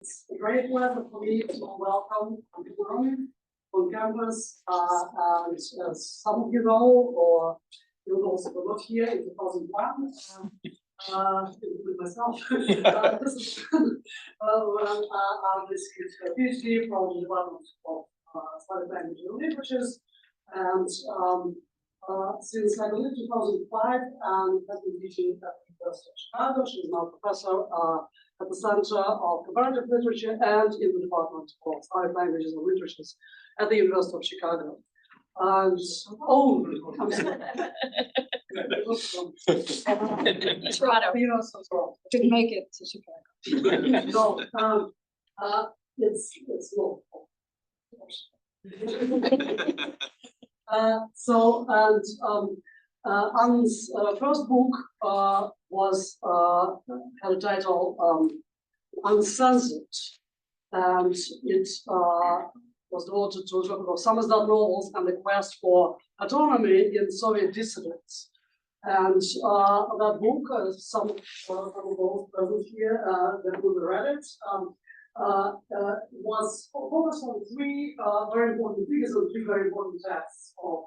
It's a great pleasure for me to welcome Komaromi on campus. And as some of you know, or you also were not here in 2001, with myself. This is when I received a PhD from the Department of Slavic Language and Literatures. And since I believe 2005, and has been teaching at the University of Chicago. She is now a professor at the Center of Comparative Literature and in the Department of Slavic Languages and Literatures at the University of Chicago. And I'm sorry. Toronto. Didn't make it to Chicago. No, it's low. Anne's first book had a title Uncensored, and it was devoted to talk about Samizdat novels and the quest for autonomy in Soviet dissidents. And that book, some of those present here that will read it, was focused on three very important figures and three very important texts of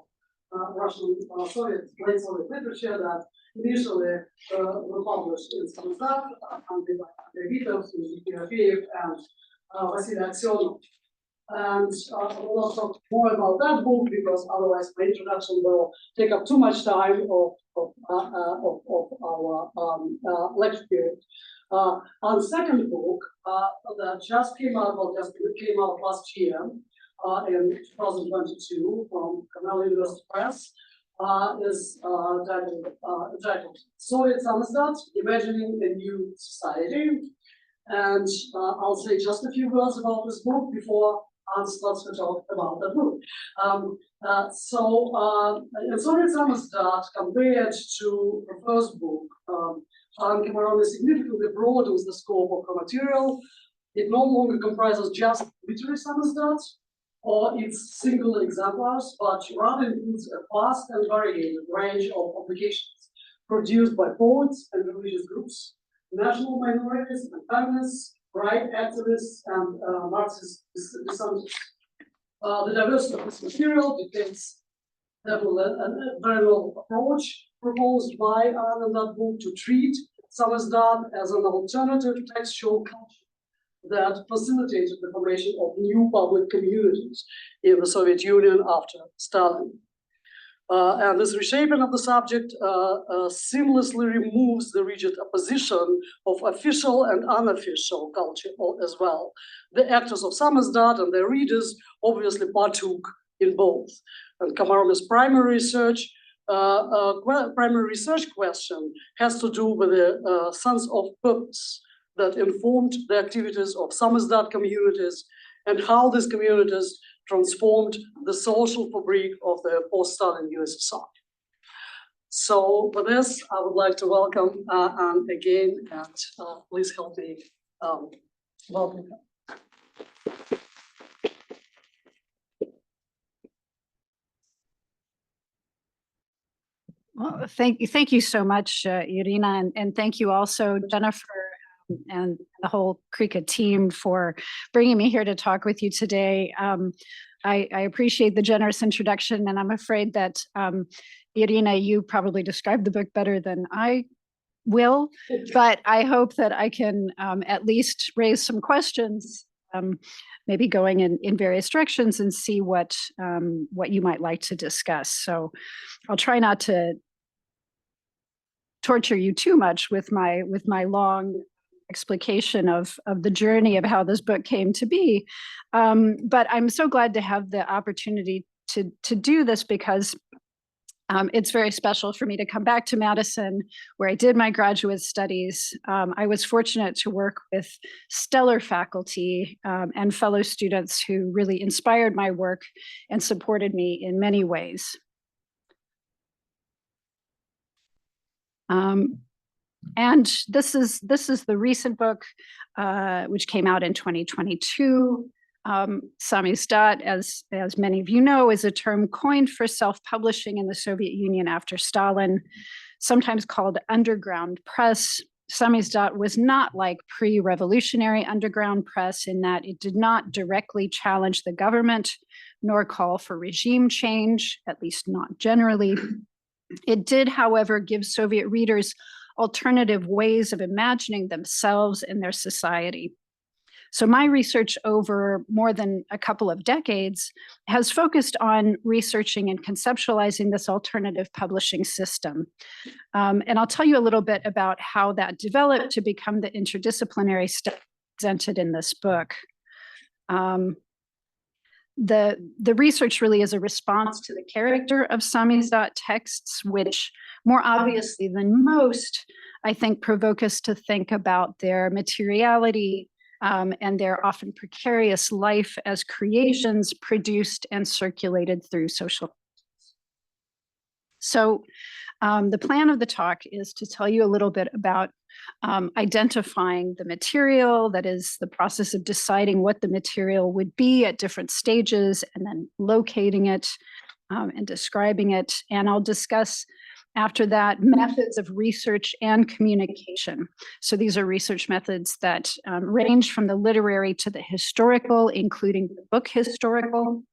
Russian late Soviet literature that initially were published in Samizdat, accompanied by Vitov, Timofeyev, and Vasily Aksionov. And I will not talk more about that book because otherwise my introduction will take up too much time of our lecture period. Our second book that just came out last year in 2022 from Cornell University Press is titled Soviet Samizdat, Imagining a New Society. And I'll say just a few words about this book before Anne starts to talk about the book. In Soviet Samizdat, compared to the first book, Komaromi significantly broadens the scope of her material. It no longer comprises just literary Samizdat or its single exemplars, but rather includes a vast and varied range of publications produced by poets and religious groups, national minorities and feminists, right activists, and Marxist dissenters. The diversity of this material depicts a very novel approach proposed by Anne in that book to treat Samizdat as an alternative textual culture that facilitated the formation of new public communities in the Soviet Union after Stalin. And this reshaping of the subject seamlessly removes the rigid opposition of official and unofficial culture as well. The actors of Samizdat and their readers obviously partook in both. And Komaromi's primary research question has to do with the sense of purpose that informed the activities of Samizdat communities and how these communities transformed the social fabric of the post-Stalin USSR. So for this, I would like to welcome Anne again, and please help me welcome her. Well, thank you so much, Irina, and thank you also, Jennifer, and the whole CREECA team for bringing me here to talk with you today. I appreciate the generous introduction, and I'm afraid that, Irina, you probably described the book better than I will, but I hope that I can at least raise some questions, maybe going in various directions, and see what you might like to discuss. So I'll try not to torture you too much with my long explication of the journey of how this book came to be. But I'm so glad to have the opportunity to do this because it's very special for me to come back to Madison, where I did my graduate studies. I was fortunate to work with stellar faculty and fellow students who really inspired my work and supported me in many ways. And this is the recent book, which came out in 2022. Samizdat, as many of you know, is a term coined for self-publishing in the Soviet Union after Stalin, sometimes called underground press. Samizdat was not like pre-revolutionary underground press in that it did not directly challenge the government nor call for regime change, at least not generally. It did, however, give Soviet readers alternative ways of imagining themselves and their society. So my research over more than a couple of decades has focused on researching and conceptualizing this alternative publishing system. And I'll tell you a little bit about how that developed to become the interdisciplinary study presented in this book. The research really is a response to the character of Samizdat texts, which more obviously than most, I think, provoke us to think about their materiality, and their often precarious life as creations produced and circulated through social. So the plan of the talk is to tell you a little bit about identifying the material, that is the process of deciding what the material would be at different stages, and then locating it and describing it. And I'll discuss after that, methods of research and communication. So these are research methods that range from the literary to the historical, including the book historical,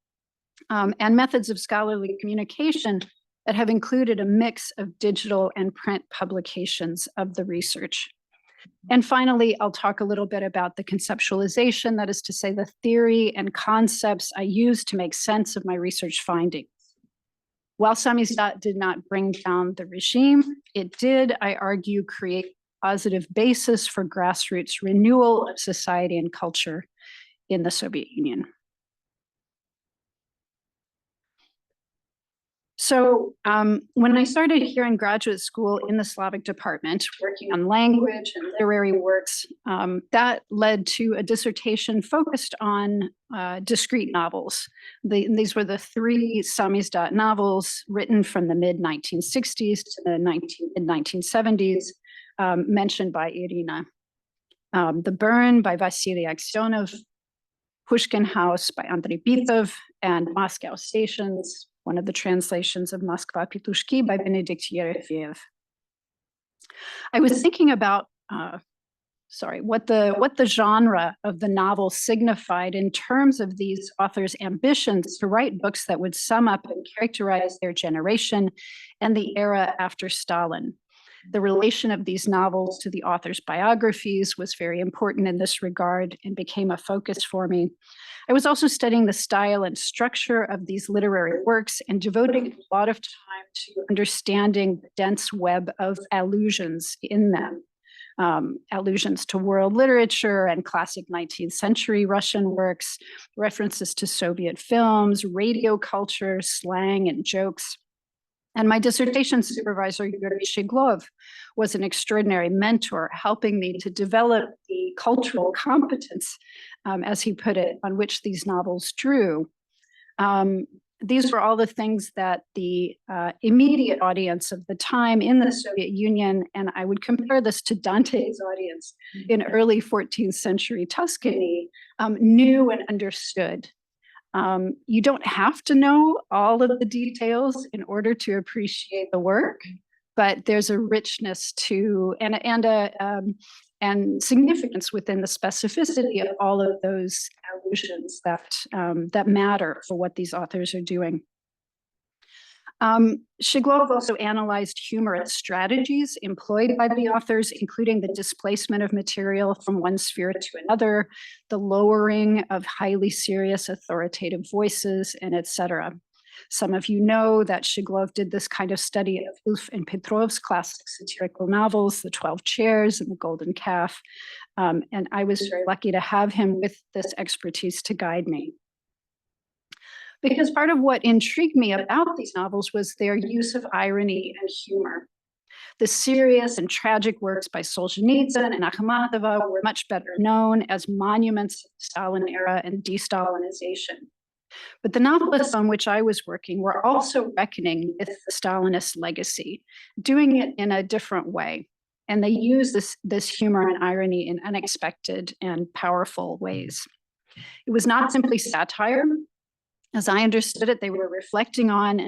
and methods of scholarly communication that have included a mix of digital and print publications of the research. And finally, I'll talk a little bit about the conceptualization, that is to say, the theory and concepts I use to make sense of my research findings. While Samizdat did not bring down the regime, it did, I argue, create a positive basis for grassroots renewal of society and culture in the Soviet Union. So when I started here in graduate school in the Slavic department, working on language and literary works, that led to a dissertation focused on discrete novels. These were the 3 Samizdat novels written from the mid-1960s to the mid-1970s, mentioned by Irina. The Burn by Vasily Aksionov, Pushkin House by Andrei Bitov, and Moscow Stations, one of the translations of Moskva Petushki by Benedikt Yerefeev. I was thinking about, what the genre of the novel signified in terms of these authors' ambitions to write books that would sum up and characterize their generation and the era after Stalin. The relation of these novels to the authors' biographies was very important in this regard and became a focus for me. I was also studying the style and structure of these literary works and devoting a lot of time to understanding the dense web of allusions in them. Allusions to world literature and classic 19th century Russian works, references to Soviet films, radio culture, slang, and jokes. And my dissertation supervisor, Yuri Shiglov, was an extraordinary mentor, helping me to develop the cultural competence, as he put it, on which these novels drew. These were all the things that the immediate audience of the time in the Soviet Union, and I would compare this to Dante's audience in early 14th century Tuscany, knew and understood. You don't have to know all of the details in order to appreciate the work, but there's a richness to and significance within the specificity of all of those allusions that matter for what these authors are doing. Shiglov also analyzed humorous strategies employed by the authors, including the displacement of material from one sphere to another, the lowering of highly serious authoritative voices, and etc. Some of you know that Shiglov did this kind of study of Ilf and Petrov's classic satirical novels, The 12 Chairs and The Golden Calf, and I was very lucky to have him with this expertise to guide me. Because part of what intrigued me about these novels was their use of irony and humor. The serious and tragic works by Solzhenitsyn and Akhmatova were much better known as monuments of the Stalin era and de-Stalinization. But the novelists on which I was working were also reckoning with the Stalinist legacy, doing it in a different way. And they use this humor and irony in unexpected and powerful ways. It was not simply satire. As I understood it, they were reflecting on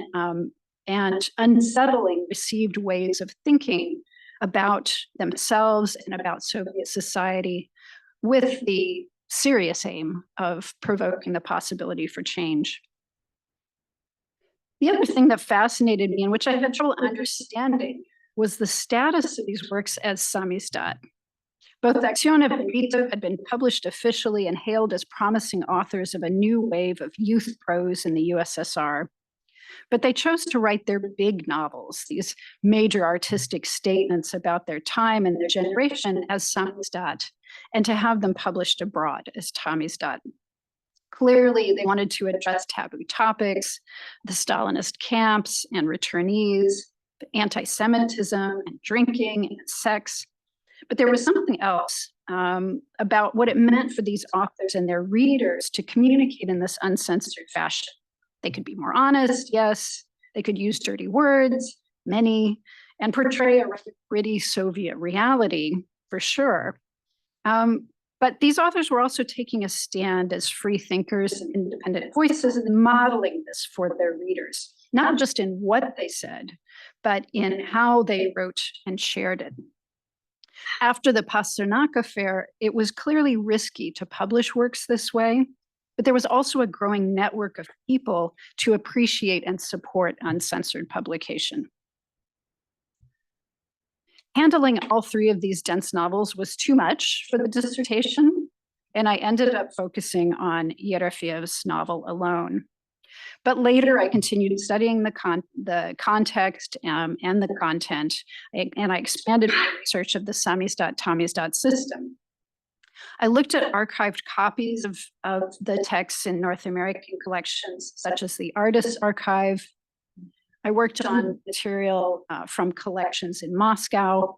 and unsettling received ways of thinking about themselves and about Soviet society, with the serious aim of provoking the possibility for change. The other thing that fascinated me, and which I had trouble understanding, was the status of these works as Samizdat. Both Acțiune and Vita had been published officially and hailed as promising authors of a new wave of youth prose in the USSR. But they chose to write their big novels, these major artistic statements about their time and their generation, as Samizdat, and to have them published abroad as Tamizdat. Clearly, they wanted to address taboo topics, the Stalinist camps and returnees, anti-Semitism and drinking and sex. But there was something else about what it meant for these authors and their readers to communicate in this uncensored fashion. They could be more honest, yes. They could use dirty words, many, and portray a gritty Soviet reality, for sure. But these authors were also taking a stand as free thinkers and independent voices and modeling this for their readers, not just in what they said, but in how they wrote and shared it. After the Pasternak affair, it was clearly risky to publish works this way, but there was also a growing network of people to appreciate and support uncensored publication. Handling all three of these dense novels was too much for the dissertation, and I ended up focusing on Yerefiev's novel alone. But later, I continued studying the context and the content, and I expanded my research of the Samizdat-Tamizdat system. I looked at archived copies of the texts in North American collections, such as the Artists' Archive. I worked on material from collections in Moscow,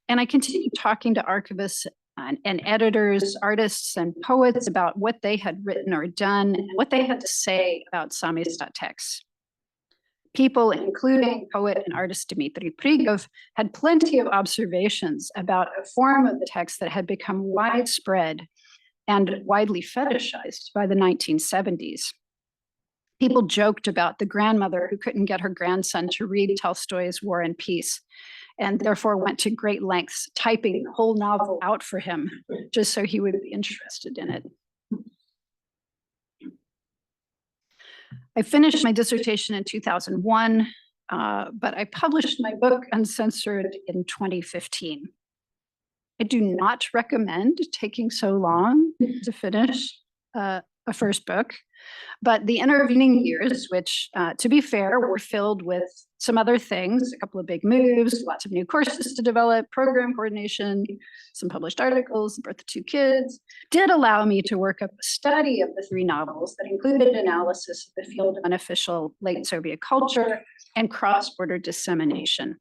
and I continued talking to archivists and editors, artists, and poets about what they had written or done, and what they had to say about Samizdat texts. People, including poet and artist Dmitry Prigov, had plenty of observations about a form of the text that had become widespread and widely fetishized by the 1970s. People joked about the grandmother who couldn't get her grandson to read Tolstoy's War and Peace, and therefore went to great lengths typing the whole novel out for him, just so he would be interested in it. I finished my dissertation in 2001, but I published my book Uncensored in 2015. I do not recommend taking so long to finish a first book, but the intervening years, which, to be fair, were filled with some other things, a couple of big moves, lots of new courses to develop, program coordination, some published articles, the birth of 2 kids, did allow me to work up a study of the 3 novels that included analysis of the field of unofficial late Soviet culture and cross-border dissemination.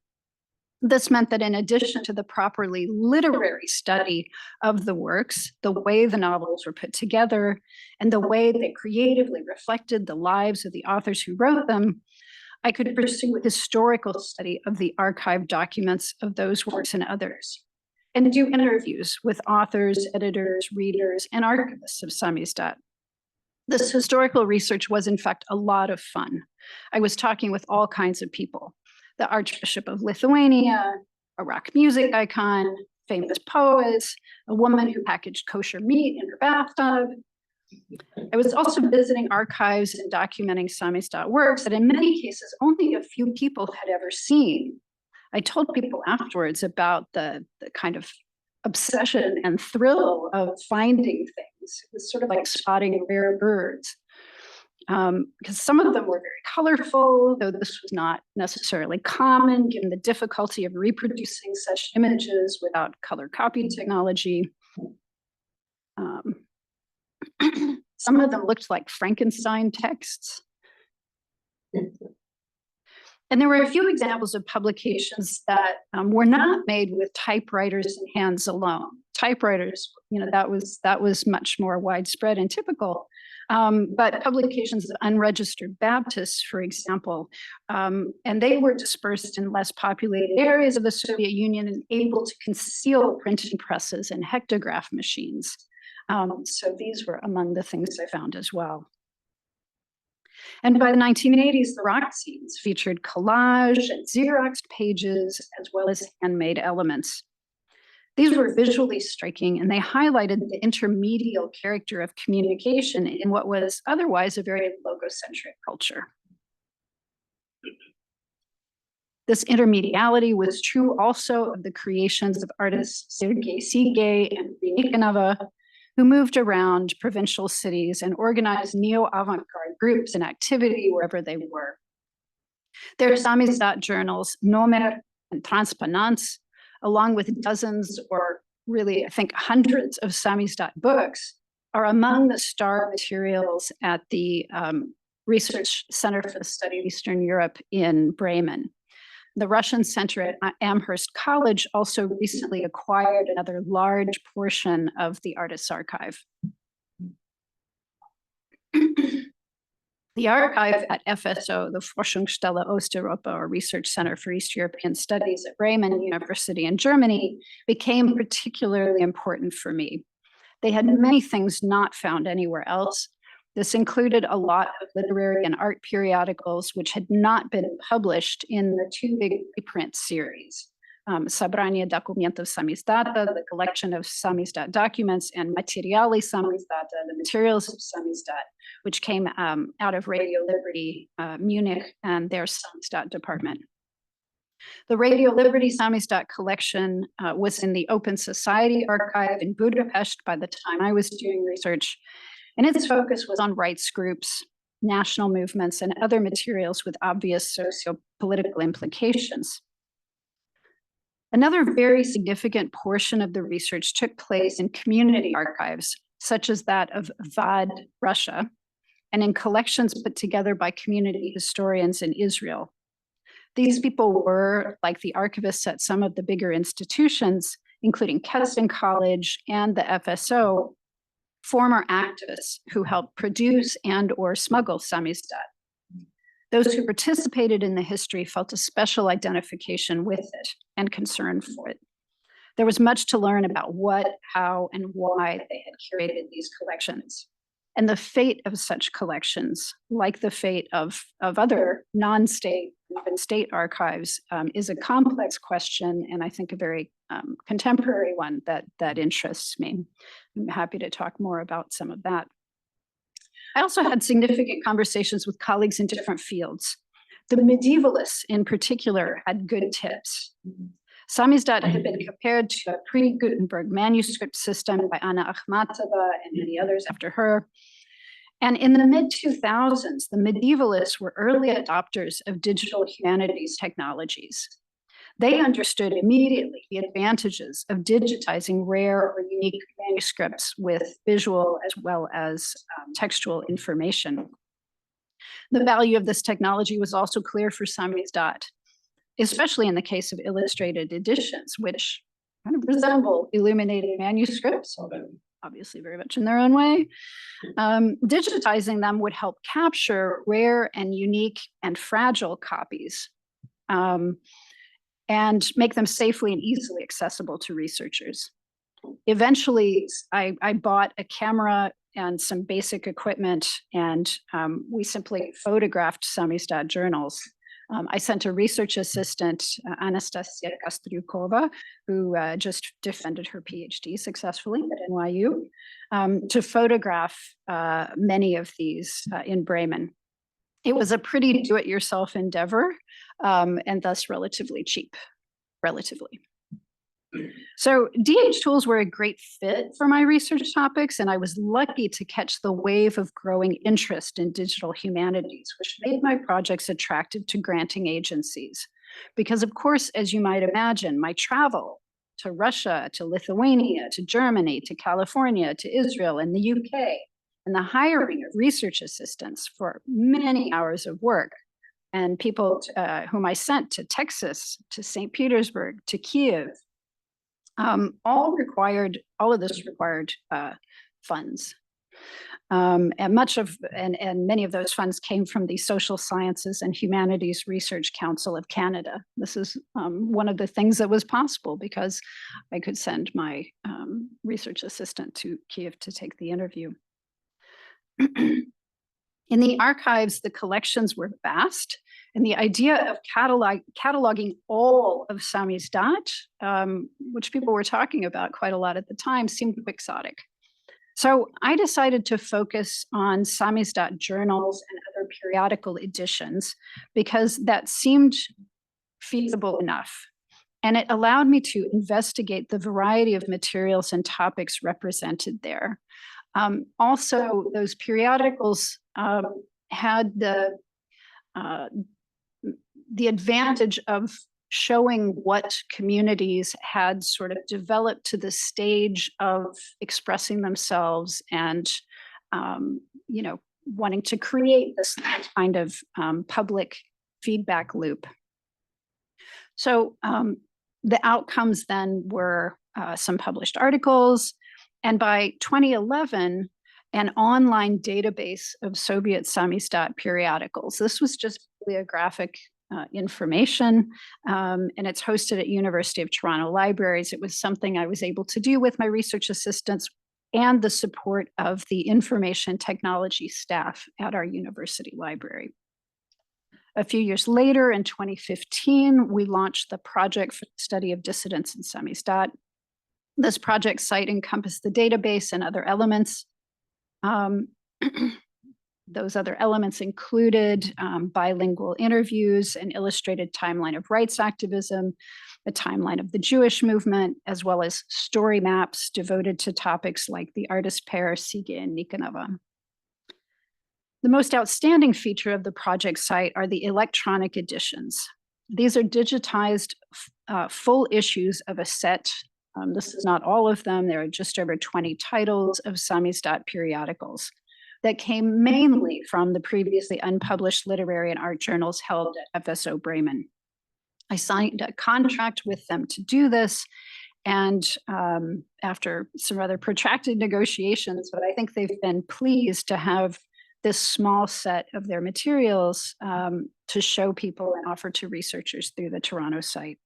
This meant that in addition to the properly literary study of the works, the way the novels were put together, and the way they creatively reflected the lives of the authors who wrote them, I could pursue a historical study of the archived documents of those works and others, and do interviews with authors, editors, readers, and archivists of Samizdat. This historical research was, in fact, a lot of fun. I was talking with all kinds of people: the Archbishop of Lithuania, a rock music icon, famous poets, a woman who packaged kosher meat in her bathtub. I was also visiting archives and documenting Samizdat works that in many cases only a few people had ever seen. I told people afterwards about the kind of obsession and thrill of finding things. It was sort of like spotting rare birds. Because some of them were very colorful, though this was not necessarily common given the difficulty of reproducing such images without color copy technology. Some of them looked like Frankenstein texts. And there were a few examples of publications that were not made with typewriters and hands alone. Typewriters, that was much more widespread and typical. But publications of unregistered Baptists, for example, and they were dispersed in less populated areas of the Soviet Union and able to conceal printing presses and hectograph machines. So these were among the things I found as well. And by the 1980s, the rock scenes featured collage and Xeroxed pages, as well as handmade elements. These were visually striking, and they highlighted the intermedial character of communication in what was otherwise a very logocentric culture. This intermediality was true also of the creations of artists Sergei Sige and Nikonova, who moved around provincial cities and organized neo-avant-garde groups and activity wherever they were. Their Samizdat journals, Nomer and Transparence, along with dozens or really, I think, hundreds of Samizdat books, are among the star materials at the Research Center for the Study of Eastern Europe in Bremen. The Russian Center at Amherst College also recently acquired another large portion of the artist's archive. The archive at FSO, the Forschungsstelle Osteuropa, or Research Center for East European Studies at Bremen University in Germany, became particularly important for me. They had many things not found anywhere else. This included a lot of literary and art periodicals which had not been published in the two big reprint series, Собрание документов Samizdat, the collection of Samizdat documents, and Материалы Samizdat, the materials of Samizdat, which came out of Radio Liberty Munich and their Samizdat department. The Radio Liberty Samizdat collection was in the Open Society archive in Budapest by the time I was doing research, and its focus was on rights groups, national movements, and other materials with obvious socio-political implications. Another very significant portion of the research took place in community archives, such as that of VAD Russia, and in collections put together by community historians in Israel. These people were, like the archivists at some of the bigger institutions, including Keston College and the FSO, former activists who helped produce and or smuggle Samizdat. Those who participated in the history felt a special identification with it and concern for it. There was much to learn about what, how, and why they had curated these collections. And the fate of such collections, like the fate of other non-state, even state archives, is a complex question, and I think a very contemporary one that interests me. I'm happy to talk more about some of that. I also had significant conversations with colleagues in different fields. The medievalists in particular had good tips. Samizdat had been compared to a pre-Gutenberg manuscript system by Anna Akhmatova and many others after her. And in the mid-2000s, the medievalists were early adopters of digital humanities technologies. They understood immediately the advantages of digitizing rare or unique manuscripts with visual as well as textual information. The value of this technology was also clear for Samizdat, especially in the case of illustrated editions, which kind of resemble illuminated manuscripts, although obviously very much in their own way. Digitizing them would help capture rare and unique and fragile copies, and make them safely and easily accessible to researchers. Eventually, I bought a camera and some basic equipment, and we simply photographed Samizdat journals. I sent a research assistant, Anastasia Kostryukova, who just defended her PhD successfully at NYU, to photograph many of these in Bremen. It was a pretty do-it-yourself endeavor, and thus relatively cheap, relatively. So DH tools were a great fit for my research topics, and I was lucky to catch the wave of growing interest in digital humanities, which made my projects attractive to granting agencies. Because of course, as you might imagine, my travel to Russia, to Lithuania, to Germany, to California, to Israel, and the UK, and the hiring of research assistants for many hours of work, and people whom I sent to Texas, to St. Petersburg, to Kiev, all of this required funds. And many of those funds came from the Social Sciences and Humanities Research Council of Canada. This is one of the things that was possible because I could send my research assistant to Kiev to take the interview. In the archives, the collections were vast, and the idea of cataloging all of Samizdat, which people were talking about quite a lot at the time, seemed quixotic. So I decided to focus on Samizdat journals and other periodical editions because that seemed feasible enough. And it allowed me to investigate the variety of materials and topics represented there. Also, those periodicals had the advantage of showing what communities had sort of developed to the stage of expressing themselves and, wanting to create this kind of public feedback loop. So the outcomes then were some published articles, and by 2011, an online database of Soviet Samizdat periodicals. This was just bibliographic information, and it's hosted at University of Toronto Libraries. It was something I was able to do with my research assistants and the support of the information technology staff at our university library. A few years later, in 2015, we launched the Project for the Study of Dissidents in Samizdat. This project site encompassed the database and other elements. Those other elements included bilingual interviews, an illustrated timeline of rights activism, a timeline of the Jewish movement, as well as story maps devoted to topics like the artist pair Sige and Nikonova. The most outstanding feature of the project site are the electronic editions. These are digitized full issues of a set. This is not all of them. There are just over 20 titles of Samizdat periodicals that came mainly from the previously unpublished literary and art journals held at FSO Bremen. I signed a contract with them to do this, and after some rather protracted negotiations, but I think they've been pleased to have this small set of their materials to show people and offer to researchers through the Toronto site.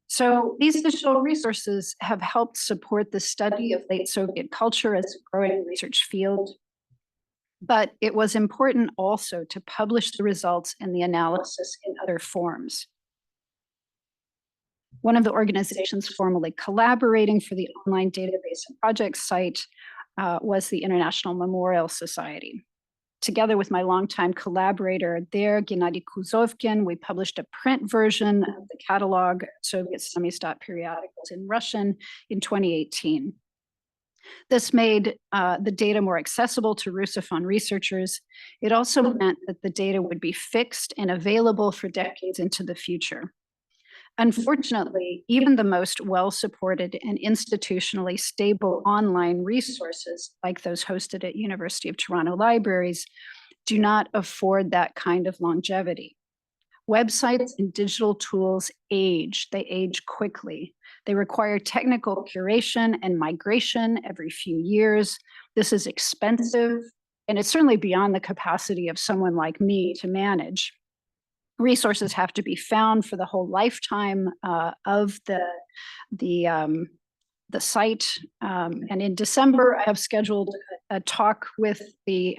So these digital resources have helped support the study of late Soviet culture as a growing research field. But it was important also to publish the results and the analysis in other forms. One of the organizations formally collaborating for the online database and project site was the International Memorial Society. Together with my longtime collaborator there, Gennady Kuzovkin, we published a print version of the catalog of Soviet Samizdat periodicals in Russian in 2018. This made the data more accessible to Russophone researchers. It also meant that the data would be fixed and available for decades into the future. Unfortunately, even the most well-supported and institutionally stable online resources, like those hosted at University of Toronto Libraries, do not afford that kind of longevity. Websites and digital tools age. They age quickly. They require technical curation and migration every few years. This is expensive, and it's certainly beyond the capacity of someone like me to manage. Resources have to be found for the whole lifetime of the site. And in December, I have scheduled a talk with the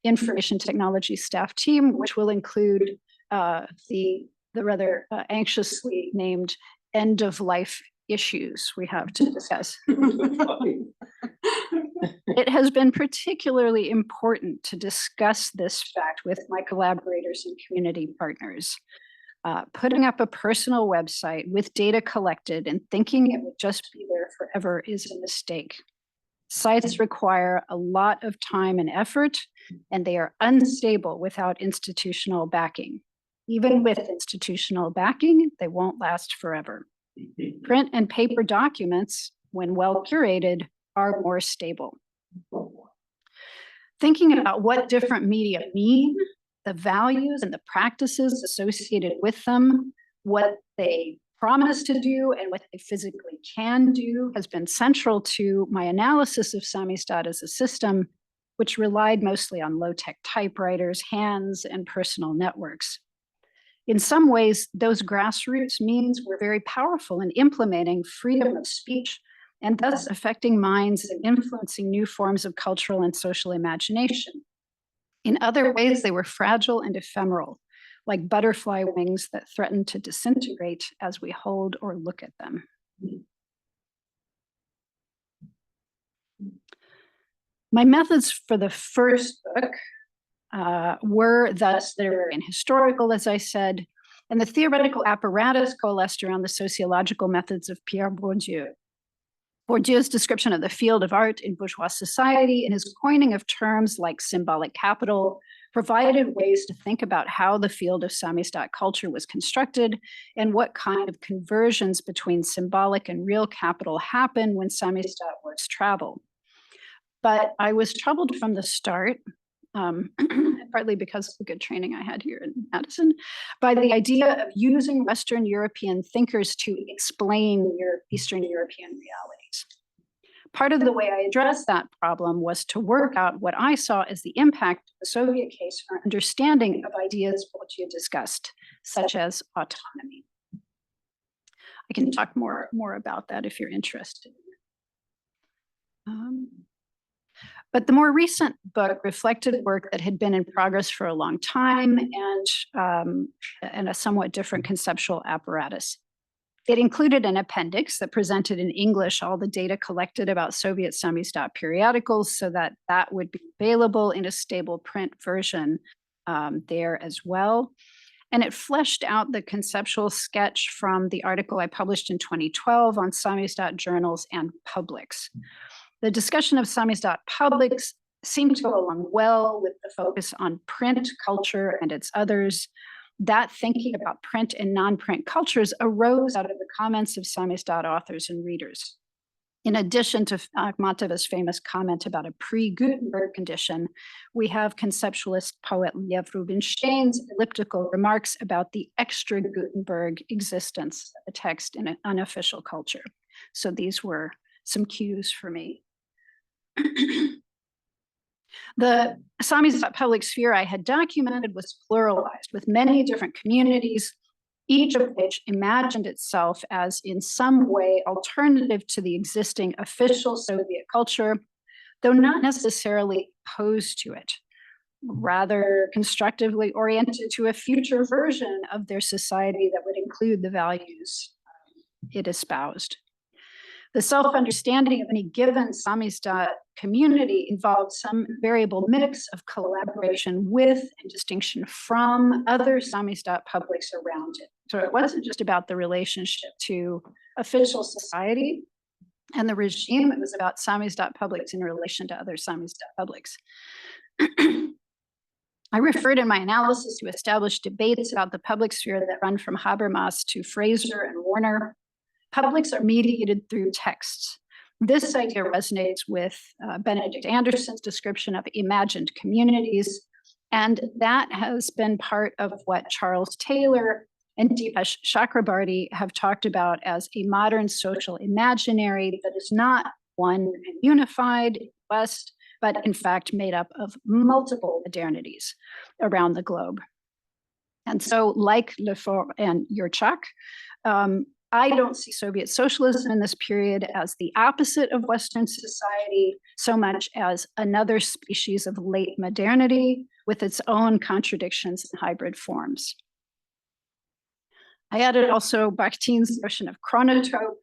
information technology staff team, which will include the rather anxiously named end of life issues we have to discuss. It has been particularly important to discuss this fact with my collaborators and community partners. Putting up a personal website with data collected and thinking it would just be there forever is a mistake. Sites require a lot of time and effort, and they are unstable without institutional backing. Even with institutional backing, they won't last forever. Print and paper documents, when well curated, are more stable. Thinking about what different media mean, the values and the practices associated with them, what they promise to do and what they physically can do has been central to my analysis of Samizdat as a system, which relied mostly on low-tech typewriters, hands, and personal networks. In some ways, those grassroots means were very powerful in implementing freedom of speech and thus affecting minds and influencing new forms of cultural and social imagination. In other ways, they were fragile and ephemeral, like butterfly wings that threaten to disintegrate as we hold or look at them. My methods for the first book were thus literary and historical, as I said, and the theoretical apparatus coalesced around the sociological methods of Pierre Bourdieu. Bourdieu's description of the field of art in bourgeois society and his coining of terms like symbolic capital provided ways to think about how the field of Samizdat culture was constructed and what kind of conversions between symbolic and real capital happen when Samizdat works travel. But I was troubled from the start, partly because of the good training I had here in Madison, by the idea of using Western European thinkers to explain Eastern European realities. Part of the way I addressed that problem was to work out what I saw as the impact of the Soviet case for understanding of ideas Bourdieu discussed, such as autonomy. I can talk more about that if you're interested. But the more recent book reflected work that had been in progress for a long time and a somewhat different conceptual apparatus. It included an appendix that presented in English all the data collected about Soviet Samizdat periodicals so that that would be available in a stable print version there as well. And it fleshed out the conceptual sketch from the article I published in 2012 on Samizdat journals and publics. The discussion of Samizdat publics seemed to go along well with the focus on print culture and its others. That thinking about print and non-print cultures arose out of the comments of Samizdat authors and readers. In addition to Akhmatova's famous comment about a pre-Gutenberg condition, we have conceptualist poet Lev Rubinstein's elliptical remarks about the extra-Gutenberg existence of the text in an unofficial culture. So these were some cues for me. The Samizdat public sphere I had documented was pluralized with many different communities, each of which imagined itself as in some way alternative to the existing official Soviet culture, though not necessarily opposed to it, rather constructively oriented to a future version of their society that would include the values it espoused. The self-understanding of any given Samizdat community involved some variable mix of collaboration with and distinction from other Samizdat publics around it. So it wasn't just about the relationship to official society and the regime, it was about Samizdat publics in relation to other Samizdat publics. I referred in my analysis to established debates about the public sphere that run from Habermas to Fraser and Warner. Publics are mediated through texts. This idea resonates with Benedict Anderson's description of imagined communities, and that has been part of what Charles Taylor and Deepesh Chakrabarty have talked about as a modern social imaginary that is not one and unified in the West, but in fact made up of multiple modernities around the globe. And so, like Lefort and Yurchak, I don't see Soviet socialism in this period as the opposite of Western society so much as another species of late modernity with its own contradictions and hybrid forms. I added also Bakhtin's notion of chronotope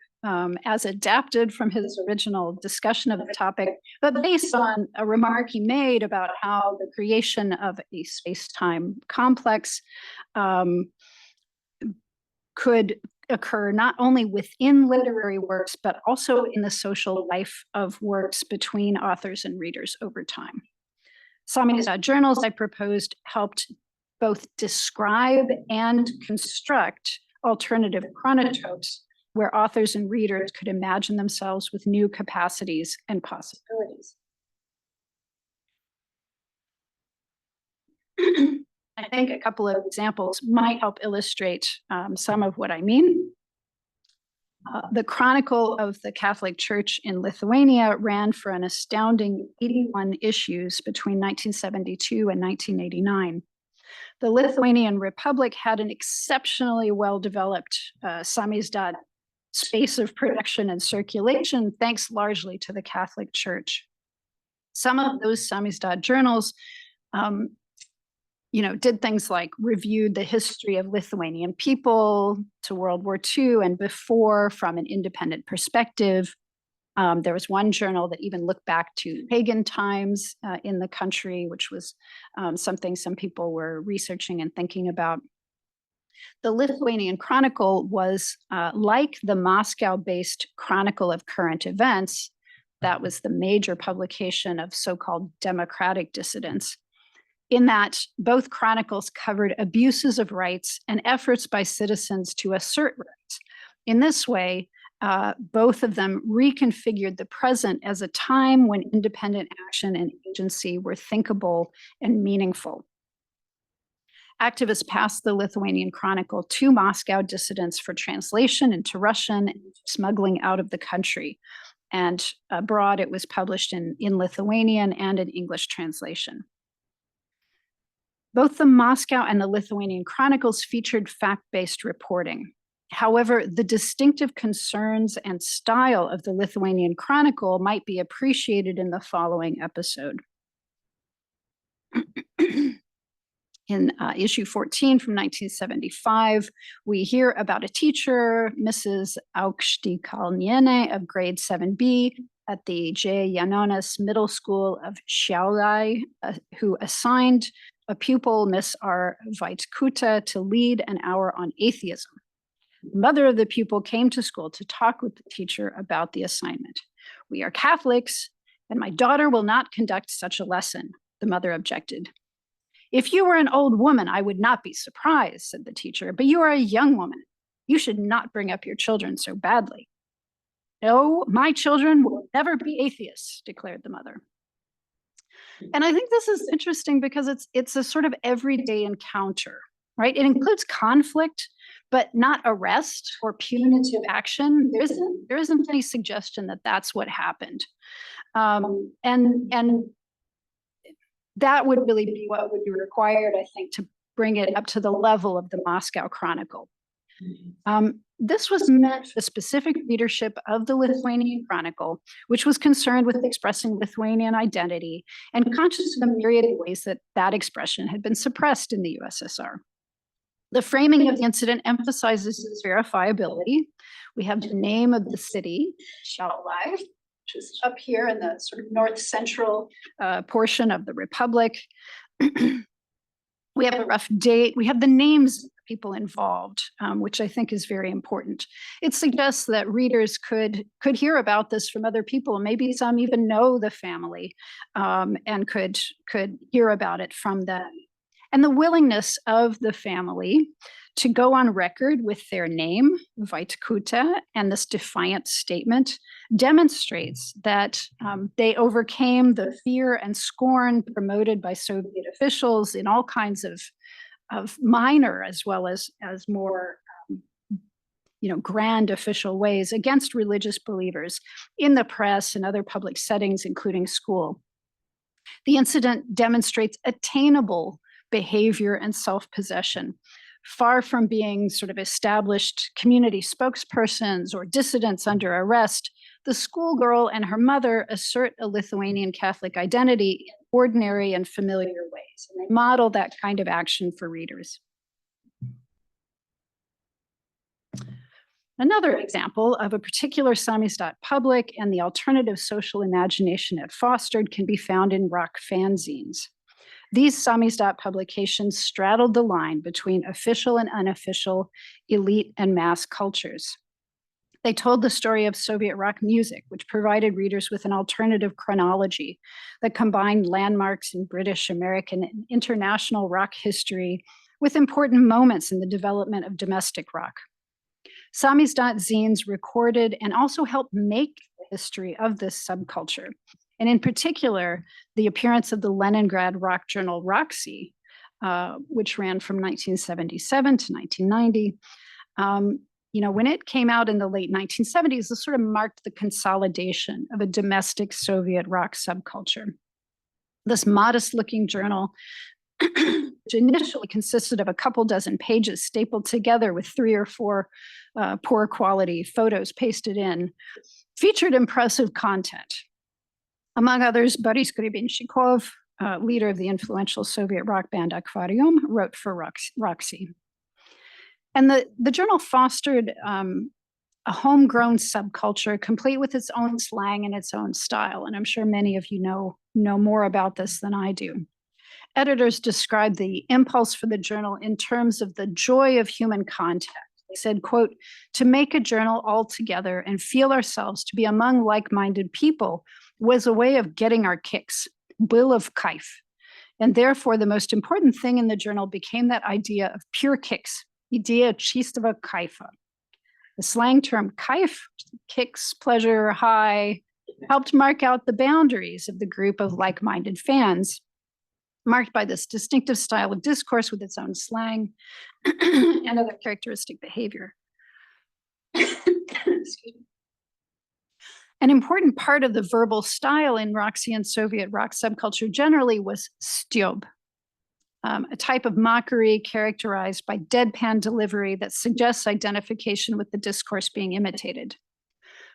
as adapted from his original discussion of the topic, but based on a remark he made about how the creation of a space-time complex could occur not only within literary works, but also in the social life of works between authors and readers over time. Samizdat journals, I proposed, helped both describe and construct alternative chronotopes where authors and readers could imagine themselves with new capacities and possibilities. I think a couple of examples might help illustrate some of what I mean. The Chronicle of the Catholic Church in Lithuania ran for an astounding 81 issues between 1972 and 1989. The Lithuanian Republic had an exceptionally well-developed Samizdat space of production and circulation, thanks largely to the Catholic Church. Some of those Samizdat journals did things like reviewed the history of Lithuanian people to World War II and before from an independent perspective. There was one journal that even looked back to pagan times in the country, which was something some people were researching and thinking about. The Lithuanian Chronicle was like the Moscow-based Chronicle of Current Events. That was the major publication of so-called democratic dissidents, in that both chronicles covered abuses of rights and efforts by citizens to assert rights. In this way, both of them reconfigured the present as a time when independent action and agency were thinkable and meaningful. Activists passed the Lithuanian Chronicle to Moscow dissidents for translation into Russian and smuggling out of the country. And abroad, it was published in Lithuanian and in English translation. Both the Moscow and the Lithuanian Chronicles featured fact-based reporting. However, the distinctive concerns and style of the Lithuanian Chronicle might be appreciated in the following episode. In issue 14 from 1975, we hear about a teacher, Mrs. Aukštikalnienė of grade 7B at the J. Janonis Middle School of Šiauliai, who assigned a pupil, Miss R. Vaitkutė, to lead an hour on atheism. The mother of the pupil came to school to talk with the teacher about the assignment. "We are Catholics, and my daughter will not conduct such a lesson," the mother objected. "If you were an old woman, I would not be surprised," said the teacher, "but you are a young woman. You should not bring up your children so badly." "No, my children will never be atheists," declared the mother. And I think this is interesting because it's a sort of everyday encounter, right? It includes conflict, but not arrest or punitive action. There isn't any suggestion that that's what happened. And that would really be what would be required, I think, to bring it up to the level of the Moscow Chronicle. This was meant for the specific readership of the Lithuanian Chronicle, which was concerned with expressing Lithuanian identity and conscious of the myriad of ways that that expression had been suppressed in the USSR. The framing of the incident emphasizes its verifiability. We have the name of the city, Šiauliai, which is up here in the sort of north central portion of the Republic. We have a rough date. We have the names of the people involved, which I think is very important. It suggests that readers could hear about this from other people. Maybe some even know the family and could hear about it from them. And the willingness of the family to go on record with their name, Vaitkutė, and this defiant statement demonstrates that they overcame the fear and scorn promoted by Soviet officials in all kinds of minor as well as more grand official ways against religious believers in the press and other public settings, including school. The incident demonstrates attainable behavior and self-possession, far from being sort of established community spokespersons or dissidents under arrest. The schoolgirl and her mother assert a Lithuanian Catholic identity in ordinary and familiar ways, and they model that kind of action for readers. Another example of a particular Samizdat public and the alternative social imagination it fostered can be found in rock fanzines. These Samizdat publications straddled the line between official and unofficial, elite and mass cultures. They told the story of Soviet rock music, which provided readers with an alternative chronology that combined landmarks in British, American, and international rock history with important moments in the development of domestic rock. Samizdat zines recorded and also helped make the history of this subculture. And in particular, the appearance of the Leningrad rock journal Roxy, which ran from 1977 to 1990. When it came out in the late 1970s, this sort of marked the consolidation of a domestic Soviet rock subculture. This modest-looking journal, which initially consisted of a couple dozen pages stapled together with 3 or 4 poor quality photos pasted in, featured impressive content. Among others, Boris Grebenshchikov, leader of the influential Soviet rock band Aquarium, wrote for Roxy. And the journal fostered a homegrown subculture, complete with its own slang and its own style. And I'm sure many of you know more about this than I do. Editors described the impulse for the journal in terms of the joy of human contact. They said, quote, "To make a journal all together and feel ourselves to be among like-minded people was a way of getting our kicks, will of kaif. And therefore, the most important thing in the journal became that idea of pure kicks, idea чистого кайфа." The slang term kaif, kicks, pleasure, high, helped mark out the boundaries of the group of like-minded fans, marked by this distinctive style of discourse with its own slang and other characteristic behavior. An important part of the verbal style in Roxy and Soviet rock subculture generally was styob, a type of mockery characterized by deadpan delivery that suggests identification with the discourse being imitated.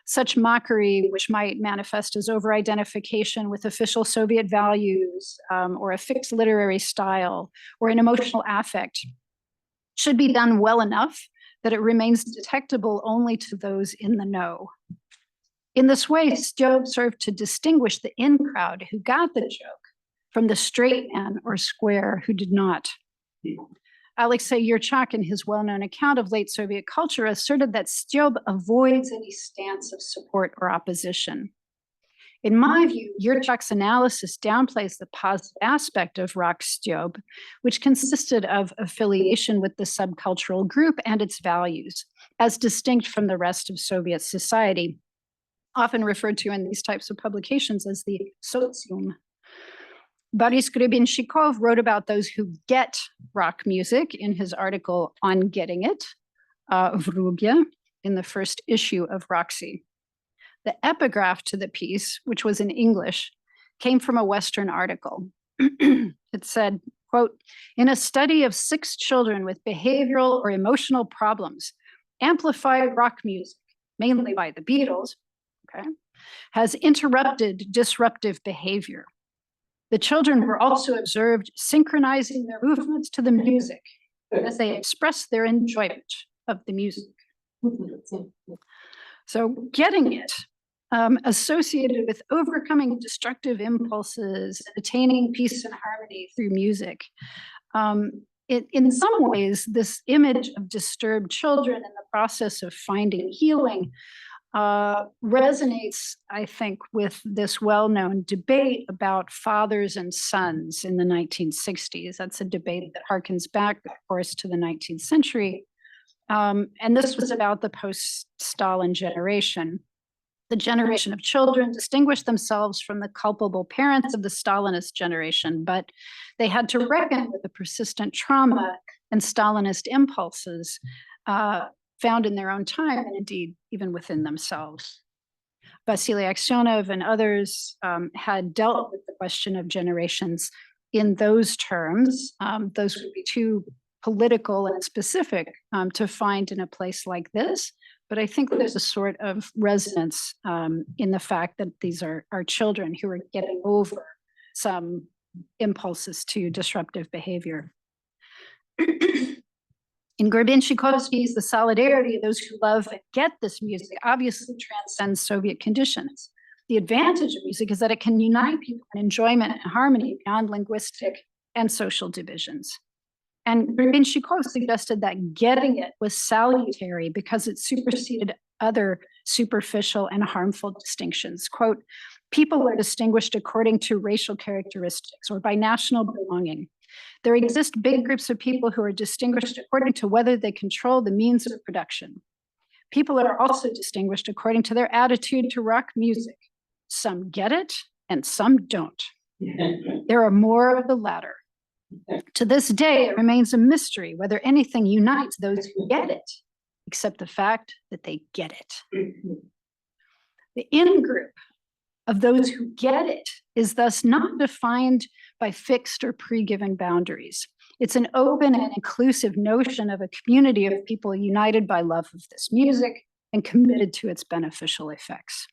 Such mockery, which might manifest as over-identification with official Soviet values, or a fixed literary style, or an emotional affect, should be done well enough that it remains detectable only to those in the know. In this way, styob served to distinguish the in crowd who got the joke from the straight man or square who did not. Alexei Yurchak, in his well-known account of late Soviet culture, asserted that styob avoids any stance of support or opposition. In my view, Yurchak's analysis downplays the positive aspect of rock styob, which consisted of affiliation with the subcultural group and its values, as distinct from the rest of Soviet society, often referred to in these types of publications as the sotsium. Boris Grebenshchikov wrote about those who get rock music in his article on Getting It, Vrubye, in the first issue of Roxy. The epigraph to the piece, which was in English, came from a Western article. It said, quote, "In a study of 6 children with behavioral or emotional problems, amplified rock music, mainly by the Beatles, okay, has interrupted disruptive behavior. The children were also observed synchronizing their movements to the music as they expressed their enjoyment of the music." So getting it, associated with overcoming destructive impulses, attaining peace and harmony through music. In some ways, this image of disturbed children in the process of finding healing resonates, I think, with this well-known debate about fathers and sons in the 1960s. That's a debate that harkens back, of course, to the 19th century. And this was about the post-Stalin generation. The generation of children distinguished themselves from the culpable parents of the Stalinist generation, but they had to reckon with the persistent trauma and Stalinist impulses found in their own time, and indeed even within themselves. Vasily Aksyonov and others had dealt with the question of generations in those terms. Those would be too political and specific to find in a place like this. But I think there's a sort of resonance in the fact that these are children who are getting over some impulses to disruptive behavior. In Grebenshchikov's piece, the solidarity of those who love and get this music obviously transcends Soviet conditions. The advantage of music is that it can unite people in enjoyment and harmony beyond linguistic and social divisions. And Grebenshchikov suggested that getting it was salutary because it superseded other superficial and harmful distinctions. Quote, "People are distinguished according to racial characteristics or by national belonging. There exist big groups of people who are distinguished according to whether they control the means of production. People are also distinguished according to their attitude to rock music. Some get it and some don't. There are more of the latter. To this day, it remains a mystery whether anything unites those who get it, except the fact that they get it." The in-group of those who get it is thus not defined by fixed or pre-given boundaries. It's an open and inclusive notion of a community of people united by love of this music and committed to its beneficial effects.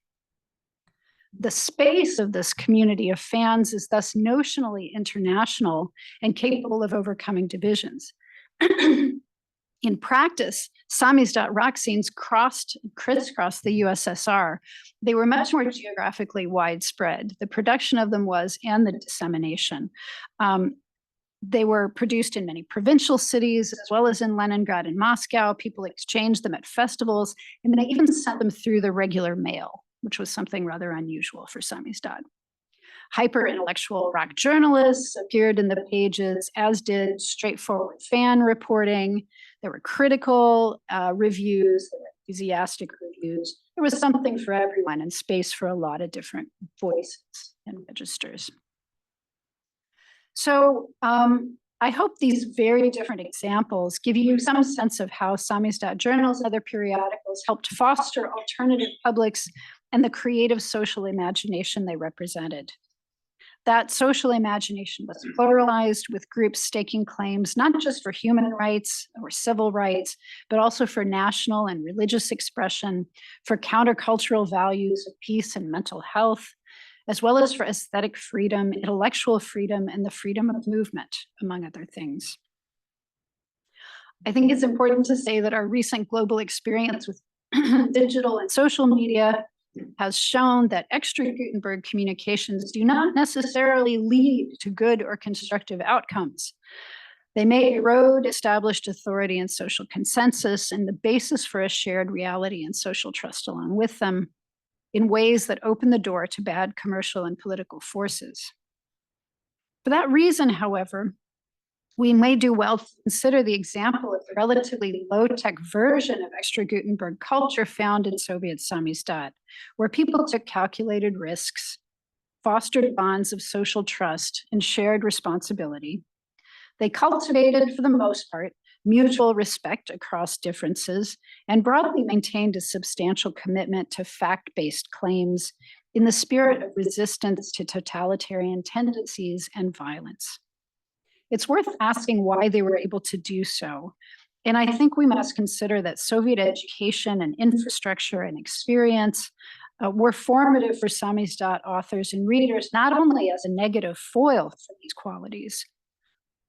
The space of this community of fans is thus notionally international and capable of overcoming divisions. In practice, Samizdat rock scenes crisscrossed the USSR. They were much more geographically widespread. The production of them was, and the dissemination. They were produced in many provincial cities, as well as in Leningrad and Moscow. People exchanged them at festivals, and they even sent them through the regular mail, which was something rather unusual for Samizdat. Hyper-intellectual rock journalists appeared in the pages, as did straightforward fan reporting. There were critical reviews, there were enthusiastic reviews. There was something for everyone and space for a lot of different voices and registers. So I hope these very different examples give you some sense of how Samizdat journals and other periodicals helped foster alternative publics and the creative social imagination they represented. That social imagination was pluralized, with groups staking claims not just for human rights or civil rights, but also for national and religious expression, for countercultural values of peace and mental health, as well as for aesthetic freedom, intellectual freedom, and the freedom of movement, among other things. I think it's important to say that our recent global experience with digital and social media has shown that extra-Gutenberg communications do not necessarily lead to good or constructive outcomes. They may erode established authority and social consensus and the basis for a shared reality and social trust along with them in ways that open the door to bad commercial and political forces. For that reason, however, we may do well to consider the example of the relatively low-tech version of extra-Gutenberg culture found in Soviet Samizdat, where people took calculated risks, fostered bonds of social trust, and shared responsibility. They cultivated, for the most part, mutual respect across differences, and broadly maintained a substantial commitment to fact-based claims in the spirit of resistance to totalitarian tendencies and violence. It's worth asking why they were able to do so. And I think we must consider that Soviet education and infrastructure and experience were formative for Samizdat authors and readers, not only as a negative foil for these qualities,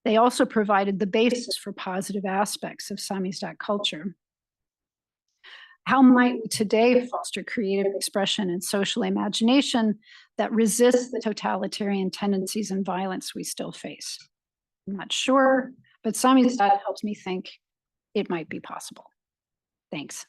they also provided the basis for positive aspects of Samizdat culture. How might we today foster creative expression and social imagination that resists the totalitarian tendencies and violence we still face? I'm not sure, but Samizdat helps me think it might be possible. Thanks.